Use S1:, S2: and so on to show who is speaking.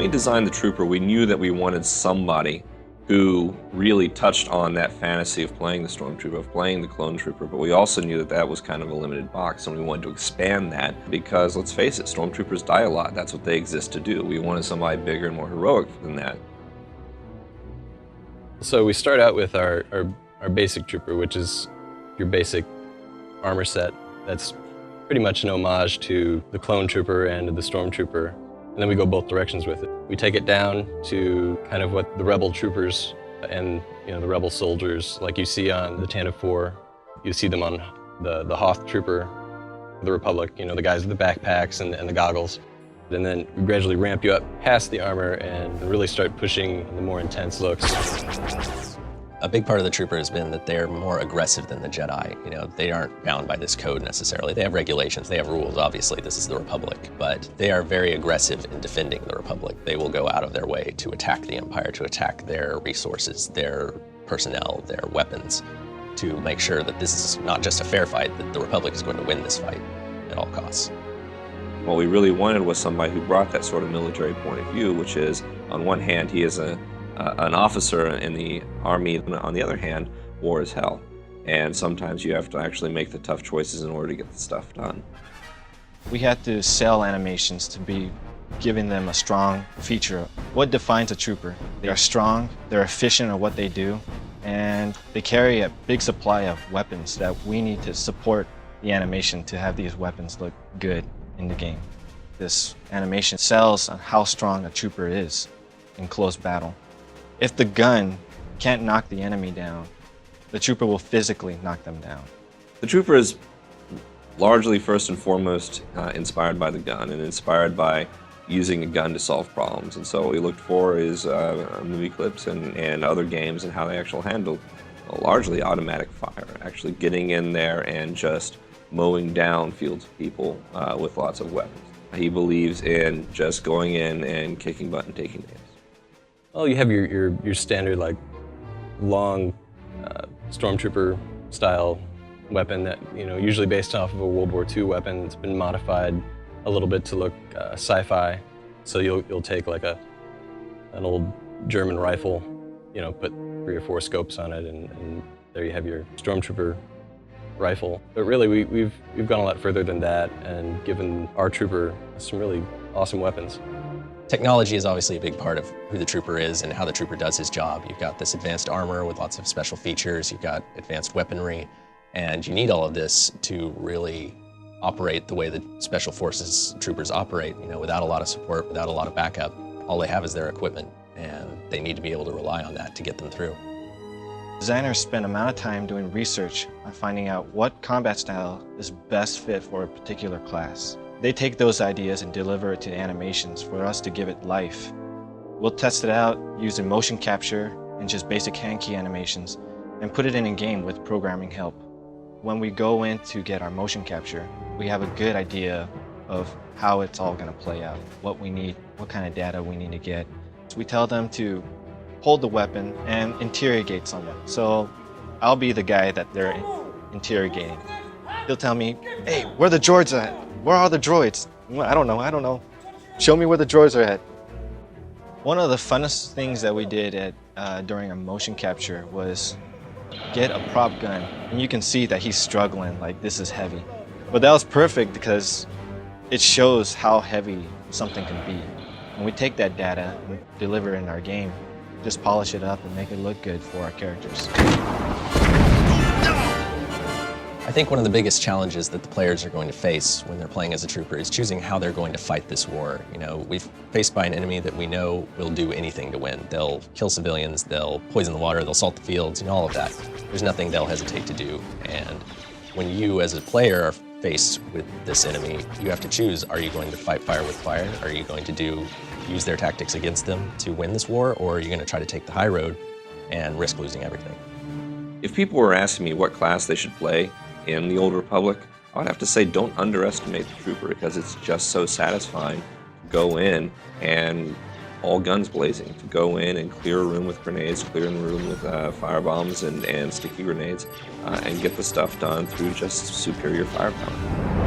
S1: we designed the Trooper, we knew that we wanted somebody who really touched on that fantasy of playing the Stormtrooper, of playing the Clone Trooper, but we also knew that that was kind of a limited box, and we wanted to expand that because, let's face it, Stormtroopers die a lot. That's what they exist to do. We wanted somebody bigger and more heroic than that.
S2: So we start out with our basic Trooper, which is your basic armor set. That's pretty much an homage to the Clone Trooper and to the Stormtrooper. And then we go both directions with it. We take it down to kind of what the Rebel troopers and the Rebel soldiers, like you see on the Tantive 4, you see them on the Hoth Trooper, the Republic, the guys with the backpacks and the goggles. And then we gradually ramp you up past the armor and really start pushing the more intense looks.
S3: A big part of the Trooper has been that they're more aggressive than the Jedi. They aren't bound by this code necessarily. They have regulations, they have rules, obviously, this is the Republic, but they are very aggressive in defending the Republic. They will go out of their way to attack the Empire, to attack their resources, their personnel, their weapons, to make sure that this is not just a fair fight, that the Republic is going to win this fight at all costs.
S1: What we really wanted was somebody who brought that sort of military point of view, which is, on one hand, he is an officer in the Army, on the other hand, war is hell. And sometimes you have to actually make the tough choices in order to get the stuff done.
S4: We had to sell animations to be giving them a strong feature. What defines a trooper? They are strong, they're efficient at what they do, and they carry a big supply of weapons that we need to support the animation to have these weapons look good in the game. This animation sells on how strong a trooper is in close battle. If the gun can't knock the enemy down, the trooper will physically knock them down.
S1: The Trooper is largely, first and foremost, inspired by the gun and inspired by using a gun to solve problems. And so what we looked for is movie clips and other games and how they actually handle largely automatic fire, actually getting in there and just mowing down fields of people with lots of weapons. He believes in just going in and kicking butt and taking names.
S2: Well, you have your standard long Stormtrooper style weapon that usually based off of a World War II weapon. It's been modified a little bit to look sci-fi. So you'll take an old German rifle, put 3 or 4 scopes on it, and there you have your Stormtrooper rifle. But really, we've gone a lot further than that and given our Trooper some really awesome weapons.
S3: Technology is obviously a big part of who the Trooper is and how the Trooper does his job. You've got this advanced armor with lots of special features, you've got advanced weaponry, and you need all of this to really operate the way that Special Forces troopers operate. Without a lot of support, without a lot of backup, all they have is their equipment, and they need to be able to rely on that to get them through.
S4: Designers spend an amount of time doing research on finding out what combat style is best fit for a particular class. They take those ideas and deliver it to animations for us to give it life. We'll test it out using motion capture and just basic hand key animations and put it in a game with programming help. When we go in to get our motion capture, we have a good idea of how it's all going to play out, what we need, what kind of data we need to get. So we tell them to hold the weapon and interrogate someone. So I'll be the guy that they're interrogating. He'll tell me, hey, where are the droids at? Where are the droids? Well, I don't know. Show me where the droids are at. One of the funnest things that we did during a motion capture was get a prop gun. And you can see that he's struggling, like this is heavy. But that was perfect because it shows how heavy something can be. And we take that data and deliver it in our game, just polish it up and make it look good for our characters.
S3: I think one of the biggest challenges that the players are going to face when they're playing as a Trooper is choosing how they're going to fight this war. We've faced by an enemy that we know will do anything to win. They'll kill civilians, they'll poison the water, they'll salt the fields, all of that. There's nothing they'll hesitate to do. And when you as a player are faced with this enemy, you have to choose, are you going to fight fire with fire? Are you going to use their tactics against them to win this war? Or are you going to try to take the high road and risk losing everything?
S1: If people were asking me what class they should play in the Old Republic, I would have to say don't underestimate the Trooper because it's just so satisfying to go in and all guns blazing, to go in and clear a room with grenades, clear a room with fire bombs and sticky grenades, and get the stuff done through just superior firepower.